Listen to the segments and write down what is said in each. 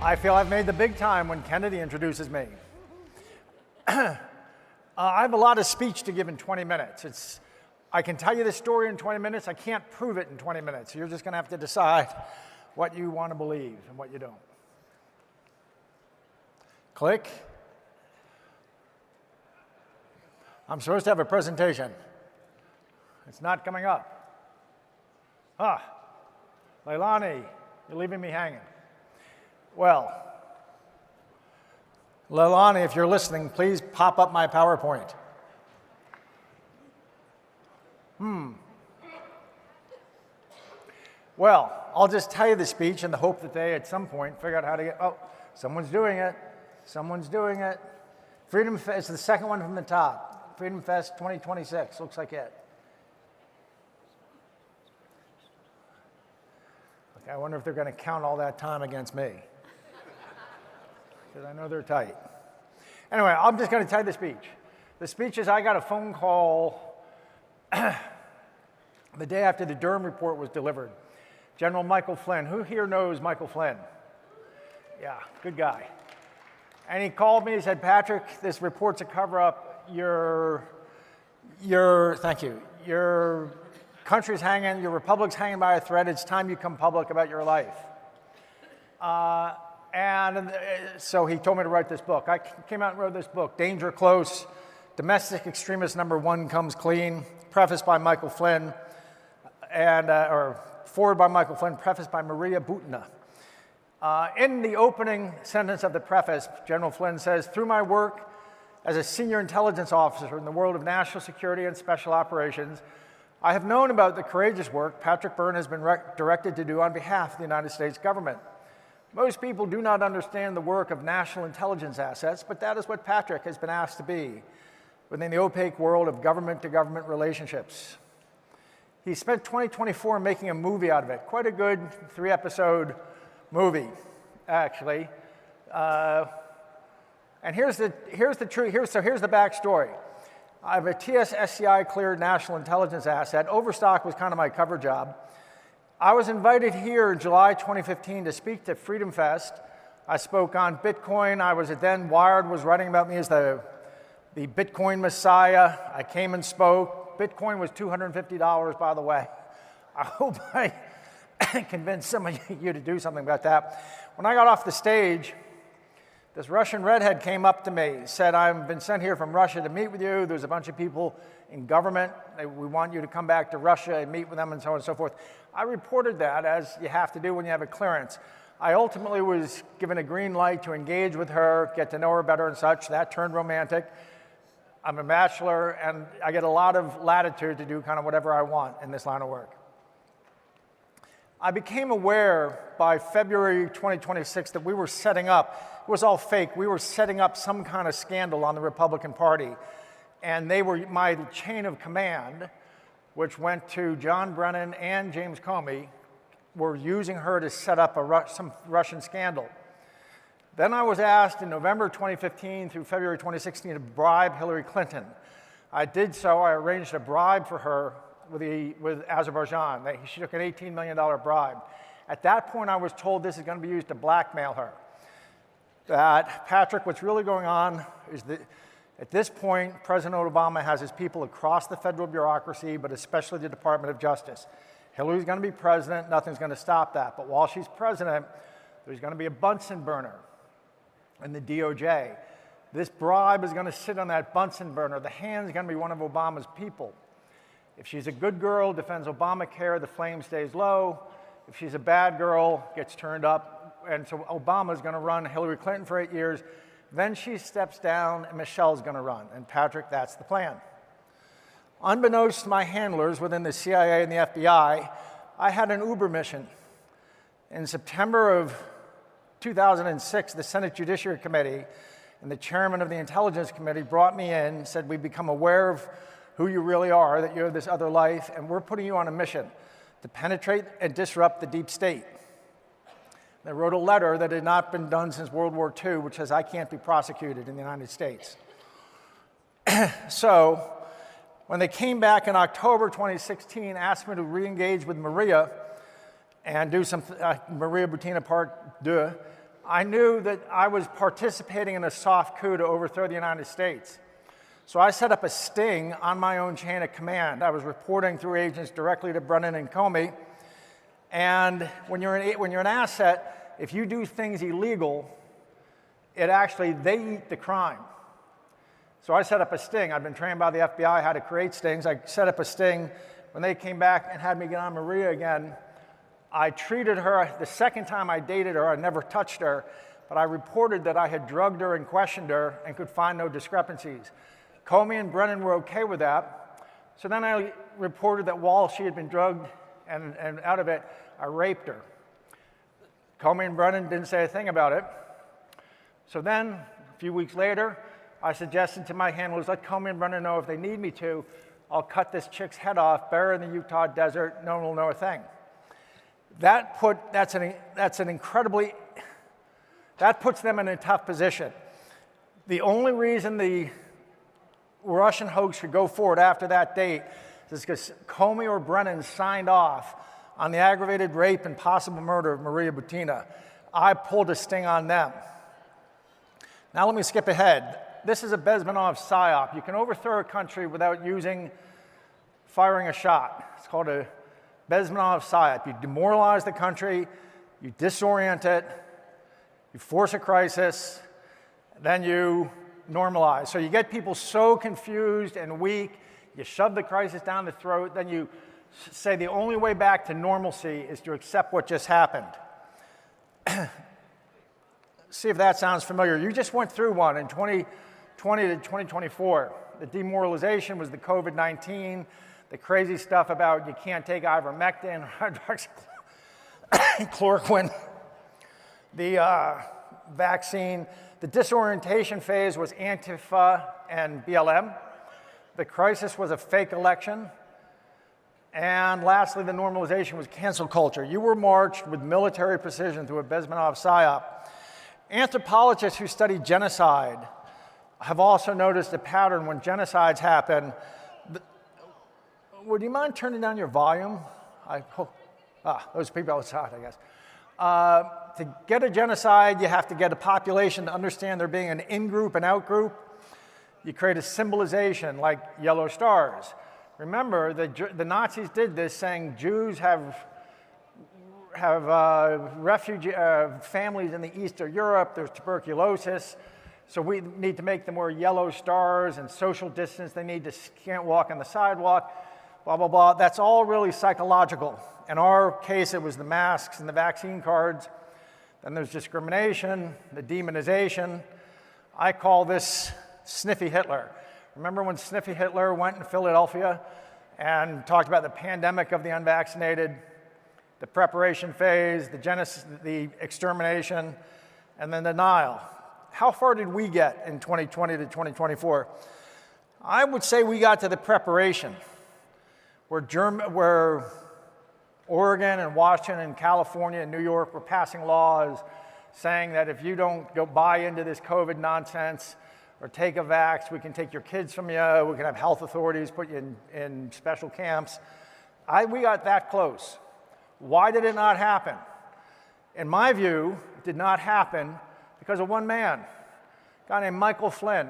I feel I've made the big time when Kennedy introduces me. I have a lot of speech to give in 20 minutes. I can tell you the story in 20 minutes. I can't prove it in 20 minutes. You're just going to have to decide what you want to believe and what you don't. Click. I'm supposed to have a presentation. It's not coming up. Leilani, you're leaving me hanging. Well, Leilani, if you're listening, please pop up my PowerPoint. Well, I'll just tell you the speech in the hope that they, at some point, figure out how to get, someone's doing it. Someone's doing it. FreedomFest is the second one from the top. FreedomFest 2026, looks like it. Okay, I wonder if they're going to count all that time against me. Because I know they're tight. Anyway, I'm just going to tell you the speech. The speech is I got a phone call the day after the Byrne report was delivered. General Michael Flynn. Who here knows Michael Flynn? Yeah, good guy. And he called me, he said, Patrick, this report's a cover-up. Your country's hanging, your republic's hanging by a thread. It's time you come public about your life. So he told me to write this book. I came out and wrote this book, Danger Close, Domestic Extremist #1 Comes Clean, prefaced by Michael Flynn, or forward by Michael Flynn, prefaced by Maria Butina. In the opening sentence of the preface, General Flynn says, through my work as a senior intelligence officer in the world of national security and special operations, I have known about the courageous work Patrick Byrne has been directed to do on behalf of the United States government. Most people do not understand the work of national intelligence assets, but that is what Patrick has been asked to be within the opaque world of government-to-government relationships. He spent 2024 making a movie out of it, quite a good 3-episode movie, actually. And here's the backstory. I have a TS-SCI cleared national intelligence asset. Overstock was kind of my cover job. I was invited here in July 2015 to speak to FreedomFest. I spoke on Bitcoin. Wired was writing about me as the Bitcoin Messiah. I came and spoke. Bitcoin was $250, by the way. I hope I convince some of you to do something about that. When I got off the stage, this Russian redhead came up to me, said, I've been sent here from Russia to meet with you. There's a bunch of people in government. We want you to come back to Russia and meet with them and so on and so forth. I reported that, as you have to do when you have a clearance. I ultimately was given a green light to engage with her, get to know her better and such. That turned romantic. I'm a bachelor, and I get a lot of latitude to do kind of whatever I want in this line of work. I became aware by February 2026 that we were setting up, it was all fake, we were setting up some kind of scandal on the Republican Party. And they were my chain of command, which went to John Brennan and James Comey, were using her to set up some Russian scandal. Then I was asked in November 2015 through February 2016 to bribe Hillary Clinton. I did so. I arranged a bribe for her with Azerbaijan. She took an $18 million bribe. At that point, I was told this is going to be used to blackmail her. That, Patrick, what's really going on is that at this point, President Obama has his people across the federal bureaucracy, but especially the Department of Justice. Hillary's going to be president. Nothing's going to stop that. But while she's president, there's going to be a Bunsen burner in the DOJ. This bribe is going to sit on that Bunsen burner. The hand's going to be one of Obama's people. If she's a good girl, defends Obamacare, the flame stays low. If she's a bad girl, gets turned up. And so Obama's going to run Hillary Clinton for 8 years. Then she steps down, and Michelle's going to run. And Patrick, that's the plan. Unbeknownst to my handlers within the CIA and the FBI, I had an Uber mission. In September of 2006, the Senate Judiciary Committee and the chairman of the Intelligence Committee brought me in, said, we've become aware of who you really are, that you have this other life, and we're putting you on a mission to penetrate and disrupt the deep state. They wrote a letter that had not been done since World War II, which says I can't be prosecuted in the United States. So when they came back in October 2016, asked me to re-engage with Maria and do some Maria Butina Part 2, I knew that I was participating in a soft coup to overthrow the United States. So I set up a sting on my own chain of command. I was reporting through agents directly to Brennan and Comey. And when you're an asset, if you do things illegal, they eat the crime. So I set up a sting. I've been trained by the FBI how to create stings. I set up a sting. When they came back and had me get on Maria again, I treated her, the second time I dated her, I never touched her, but I reported that I had drugged her and questioned her and could find no discrepancies. Comey and Brennan were okay with that. So then I reported that while she had been drugged and out of it, I raped her. Comey and Brennan didn't say a thing about it. So then, a few weeks later, I suggested to my handlers, let Comey and Brennan know if they need me to, I'll cut this chick's head off, bury her in the Utah desert, no one will know a thing. That puts them in a tough position. The only reason the Russian hoax could go forward after that date is because Comey or Brennan signed off on the aggravated rape and possible murder of Maria Butina. I pulled a sting on them. Now let me skip ahead. This is a Bezmenov psyop. You can overthrow a country without firing a shot. It's called a Bezmenov psyop. You demoralize the country, you disorient it, you force a crisis, then you normalize. So you get people so confused and weak, you shove the crisis down the throat, then you say the only way back to normalcy is to accept what just happened. See if that sounds familiar. You just went through one in 2020 to 2024. The demoralization was the COVID-19, the crazy stuff about you can't take ivermectin, hydroxychloroquine, the vaccine. The disorientation phase was Antifa and BLM. The crisis was a fake election. And lastly, the normalization was cancel culture. You were marched with military precision through a Bezmenov psyop. Anthropologists who study genocide have also noticed a pattern when genocides happen. Would you mind turning down your volume? Those people outside, I guess. To get a genocide, you have to get a population to understand there being an in-group and out-group. You create a symbolization like yellow stars. Remember, the Nazis did this saying Jews have refugee families in the Eastern Europe, there's tuberculosis, so we need to make them wear yellow stars and social distance, can't walk on the sidewalk, blah, blah, blah. That's all really psychological. In our case, it was the masks and the vaccine cards. Then there's discrimination, the demonization. I call this Sniffy Hitler. Remember when Sniffy Hitler went in Philadelphia and talked about the pandemic of the unvaccinated, the preparation phase, the extermination, and then denial? How far did we get in 2020 to 2024? I would say we got to the preparation, where Oregon and Washington and California and New York were passing laws saying that if you don't go buy into this COVID nonsense or take a vax, we can take your kids from you, we can have health authorities put you in special camps. We got that close. Why did it not happen? In my view, it did not happen because of one man, a guy named Michael Flynn.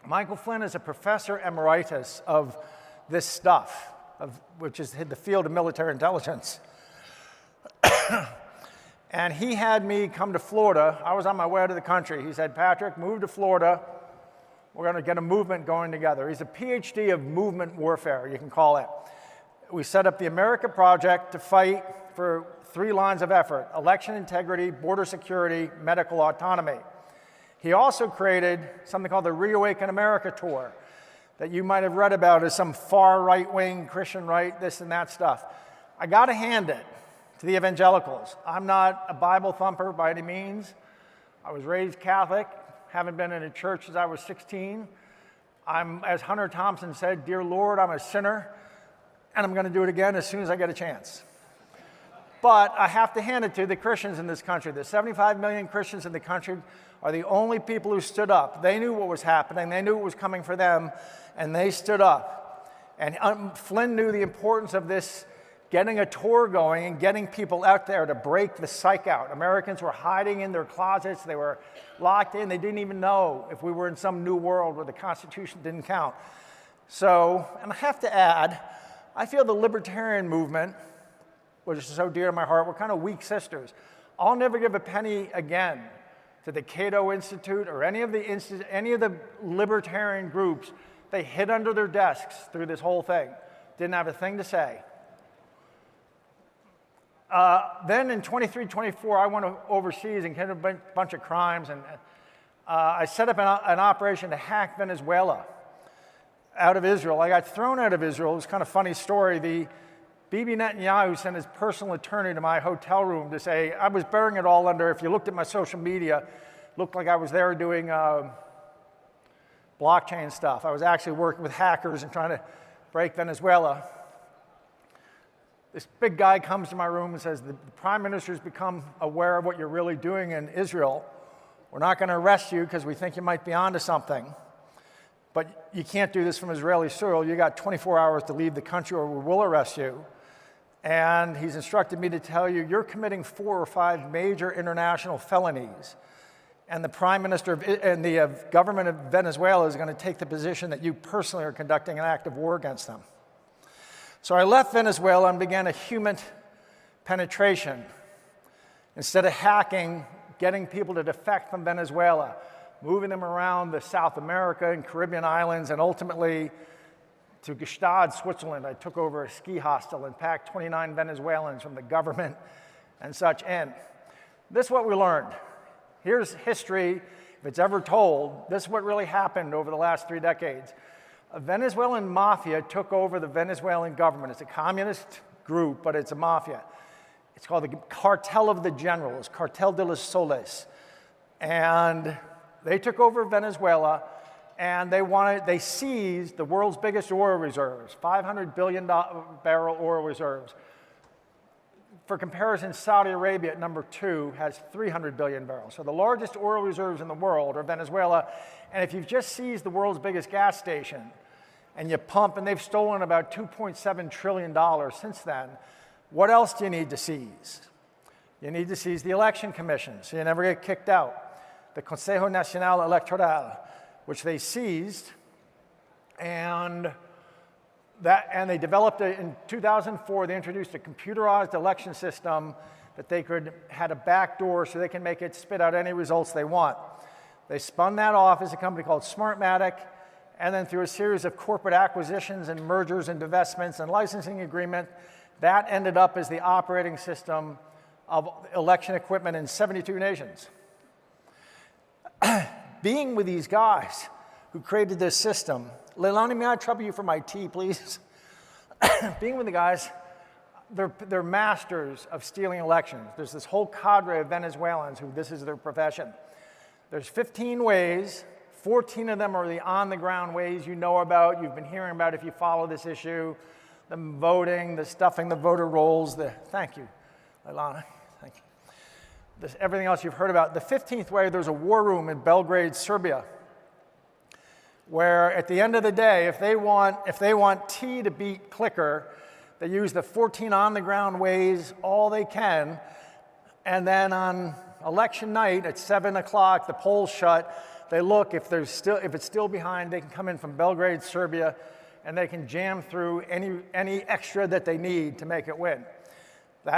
Michael Flynn is a professor emeritus of this stuff, which is the field of military intelligence. And he had me come to Florida. I was on my way out of the country. He said, Patrick, move to Florida. We're going to get a movement going together. He's a PhD of movement warfare, you can call it. We set up the America Project to fight for 3 lines of effort: election integrity, border security, medical autonomy. He also created something called the Reawaken America Tour that you might have read about as some far right-wing Christian right, this and that stuff. I got to hand it to the evangelicals. I'm not a Bible thumper by any means. I was raised Catholic, haven't been in a church since I was 16. As Hunter Thompson said, dear Lord, I'm a sinner, and I'm going to do it again as soon as I get a chance. But I have to hand it to the Christians in this country. The 75 million Christians in the country are the only people who stood up. They knew what was happening. They knew what was coming for them, and they stood up. And Flynn knew the importance of this getting a tour going and getting people out there to break the psych out. Americans were hiding in their closets. They were locked in. They didn't even know if we were in some new world where the Constitution didn't count. So, and I have to add, I feel the libertarian movement, which is so dear to my heart, we're kind of weak sisters. I'll never give a penny again to the Cato Institute or any of the libertarian groups. They hid under their desks through this whole thing. Didn't have a thing to say. Then in 23, 24, I went overseas and committed a bunch of crimes, and I set up an operation to hack Venezuela out of Israel. I got thrown out of Israel. It was kind of a funny story. The Bibi Netanyahu sent his personal attorney to my hotel room to say, I was bearing it all under, if you looked at my social media, looked like I was there doing blockchain stuff. I was actually working with hackers and trying to break Venezuela. This big guy comes to my room and says, the prime minister's become aware of what you're really doing in Israel. We're not going to arrest you because we think you might be onto something. But you can't do this from Israeli soil. You got 24 hours to leave the country or we will arrest you. And he's instructed me to tell you, you're committing 4 or 5 major international felonies. And the prime minister and the government of Venezuela is going to take the position that you personally are conducting an act of war against them. So I left Venezuela and began a human penetration. Instead of hacking, getting people to defect from Venezuela, moving them around the South America and Caribbean islands, and ultimately to Gstaad, Switzerland. I took over a ski hostel and packed 29 Venezuelans from the government and such in. This is what we learned. Here's history, if it's ever told. This is what really happened over the last 3 decades. A Venezuelan mafia took over the Venezuelan government. It's a communist group, but it's a mafia. It's called the Cartel of the Generals, Cartel de los Soles. And they took over Venezuela, and they seized the world's biggest oil reserves, 500 billion barrel oil reserves. For comparison, Saudi Arabia at number 2 has 300 billion barrels. So the largest oil reserves in the world are Venezuela. And if you've just seized the world's biggest gas station and you pump, and they've stolen about $2.7 trillion since then, what else do you need to seize? You need to seize the election commission so you never get kicked out. The Consejo Nacional Electoral, which they seized, and they developed it in 2004. They introduced a computerized election system that had a back door so they can make it spit out any results they want. They spun that off as a company called Smartmatic, and then through a series of corporate acquisitions and mergers and divestments and licensing agreement, that ended up as the operating system of election equipment in 72 nations. Being with these guys who created this system, Leilani, may I trouble you for my tea, please? Being with the guys, they're masters of stealing elections. There's this whole cadre of Venezuelans who this is their profession. There's 15 ways. 14 of them are the on-the-ground ways you know about, you've been hearing about if you follow this issue. The voting, the stuffing the voter rolls, thank you, Leilani, thank you. Everything else you've heard about. The 15th way, there's a war room in Belgrade, Serbia, where at the end of the day, if they want T to beat clicker, they use the 14 on-the-ground ways all they can, and then on election night at 7 o'clock, the polls shut, they look, if it's still behind, they can come in from Belgrade, Serbia, and they can jam through any extra that they need to make it win. In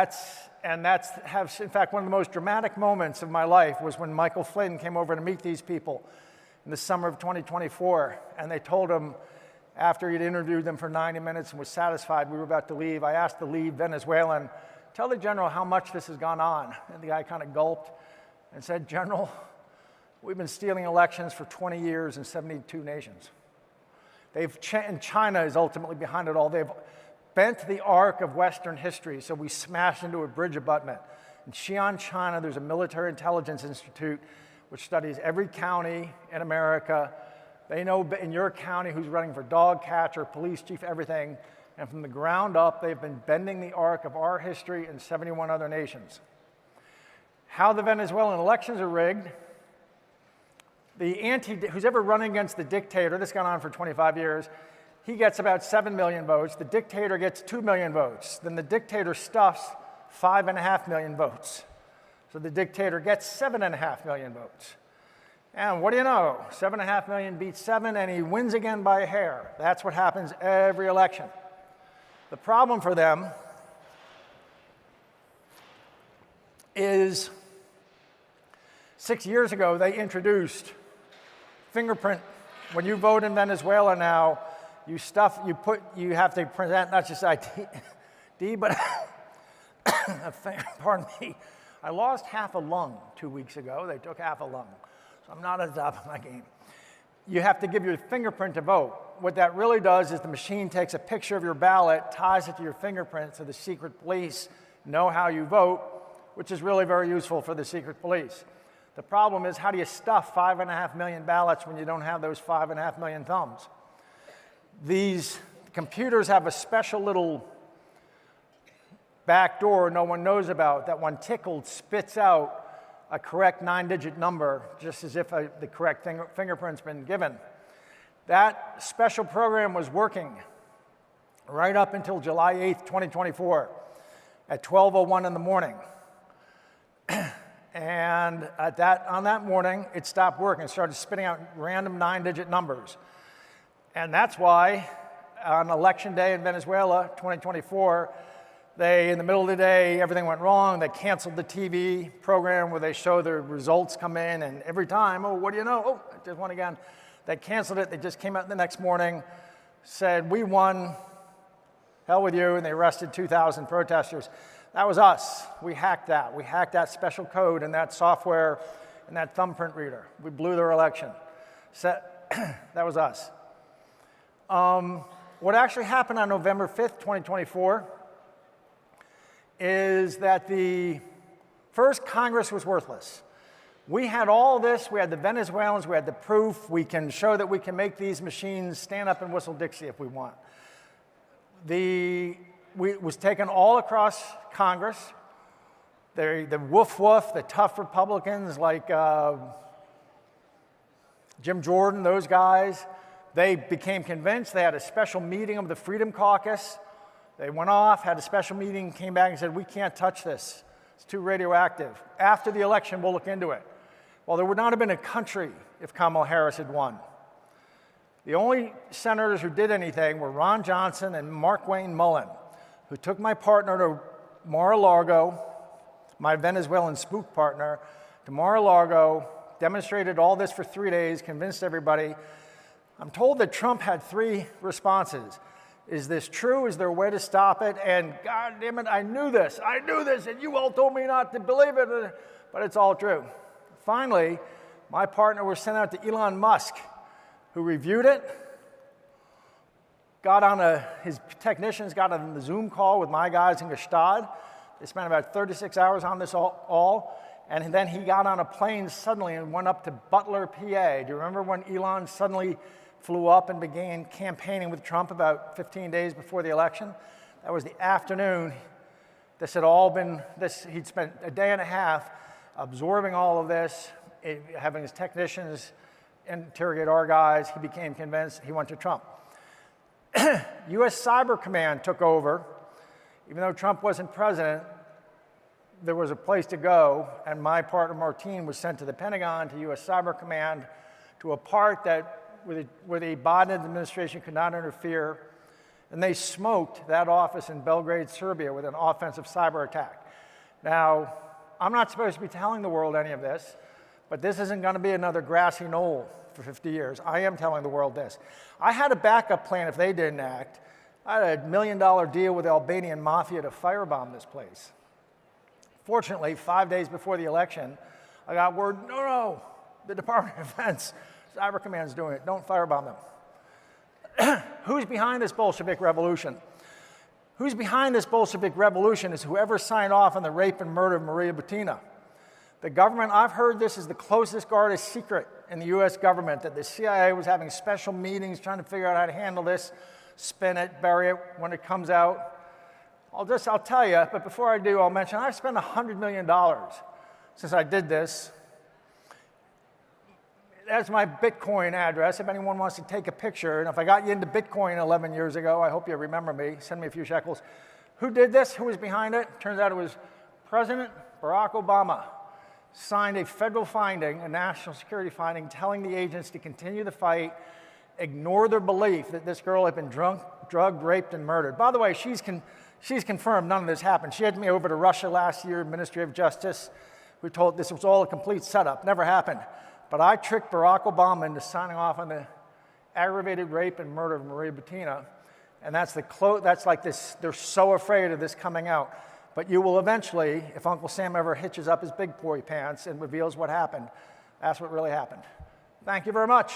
fact, one of the most dramatic moments of my life was when Michael Flynn came over to meet these people in the summer of 2024, and they told him, after he'd interviewed them for 90 minutes and was satisfied we were about to leave, I asked the lead Venezuelan, tell the general how much this has gone on. And the guy kind of gulped and said, General, we've been stealing elections for 20 years in 72 nations. And China is ultimately behind it all. They've bent the arc of Western history, so we smashed into a bridge abutment. In Xi'an, China, there's a military intelligence institute which studies every county in America. They know in your county who's running for dog catcher, police chief, everything. And from the ground up, they've been bending the arc of our history in 71 other nations. How the Venezuelan elections are rigged. Who's ever running against the dictator, this has gone on for 25 years, He gets about 7 million votes. The dictator gets 2 million votes. Then the dictator stuffs 5.5 million votes. So the dictator gets 7.5 million votes. And what do you know? 7.5 million beats 7, and he wins again by a hair. That's what happens every election. The problem for them is 6 years ago, they introduced fingerprint. When you vote in Venezuela now, you have to present not just ID, but pardon me. I lost half a lung 2 weeks ago. They took half a lung. So I'm not at the top of my game. You have to give your fingerprint to vote. What that really does is the machine takes a picture of your ballot, ties it to your fingerprint so the secret police know how you vote, which is really very useful for the secret police. The problem is, how do you stuff 5.5 million ballots when you don't have those 5.5 million thumbs? These computers have a special little back door no one knows about that, when tickled, spits out a correct 9-digit number, just as if the correct fingerprint's been given. That special program was working right up until July 8th, 2024, at 12:01 in the morning. And on that morning, it stopped working. It started spitting out random 9-digit numbers. And that's why on Election Day in Venezuela, 2024, in the middle of the day, everything went wrong. They canceled the TV program where they show the results come in, and every time, oh, what do you know? Oh, I just won again. They canceled it. They just came out the next morning, said, we won, hell with you, and they arrested 2,000 protesters. That was us. We hacked that. We hacked that special code and that software and that thumbprint reader. We blew their election. So, that was us. What actually happened on November 5th, 2024, is that the first Congress was worthless. We had all this. We had the Venezuelans. We had the proof. We can show that we can make these machines stand up and whistle Dixie if we want. It was taken all across Congress. The woof-woof, the tough Republicans like Jim Jordan, those guys, they became convinced. They had a special meeting of the Freedom Caucus. They went off, had a special meeting, came back and said, we can't touch this. It's too radioactive. After the election, we'll look into it. Well, there would not have been a country if Kamala Harris had won. The only senators who did anything were Ron Johnson and Markwayne Mullin, who took my partner to Mar-a-Lago, my Venezuelan spook partner, to Mar-a-Lago, demonstrated all this for 3 days, convinced everybody. I'm told that Trump had 3 responses. Is this true? Is there a way to stop it? And God damn it, I knew this, and you all told me not to believe it, but it's all true. Finally, my partner was sent out to Elon Musk, who reviewed it, his technicians got on the Zoom call with my guys in Gestad. They spent about 36 hours on this all, and then he got on a plane suddenly and went up to Butler, PA. Do you remember when Elon suddenly flew up and began campaigning with Trump about 15 days before the election? That was the afternoon. This had all been, he'd spent a day and a half absorbing all of this, having his technicians interrogate our guys. He became convinced. He went to Trump. U.S. Cyber Command took over. Even though Trump wasn't president, there was a place to go, and my partner Martine was sent to the Pentagon, to U.S. Cyber Command, to a part where the Biden administration could not interfere, and they smoked that office in Belgrade, Serbia, with an offensive cyber attack. Now, I'm not supposed to be telling the world any of this, but this isn't going to be another grassy knoll for 50 years. I am telling the world this. I had a backup plan if they didn't act. I had a $1 million deal with the Albanian mafia to firebomb this place. Fortunately, 5 days before the election, I got word, no, the Department of Defense, Cyber Command's doing it. Don't firebomb them. Who's behind this Bolshevik revolution? Who's behind this Bolshevik revolution is whoever signed off on the rape and murder of Maria Butina. The government, I've heard this is the closest guarded secret in the US government, that the CIA was having special meetings trying to figure out how to handle this, spin it, bury it when it comes out. I'll tell you, but before I do, I'll mention I've spent $100 million since I did this. that's my Bitcoin address if anyone wants to take a picture. And if I got you into Bitcoin 11 years ago, I hope you remember me. Send me a few shekels. Who did this? Who was behind it? Turns out it was President Barack Obama. Signed a federal finding, a national security finding, telling the agents to continue the fight, ignore their belief that this girl had been drugged, raped, and murdered. By the way, she's confirmed none of this happened. She had me over to Russia last year, Ministry of Justice. We told this was all a complete setup, never happened. But I tricked Barack Obama into signing off on the aggravated rape and murder of Maria Butina. And that's like this, they're so afraid of this coming out. But you will eventually, if Uncle Sam ever hitches up his big boy pants and reveals what happened, that's what really happened. Thank you very much.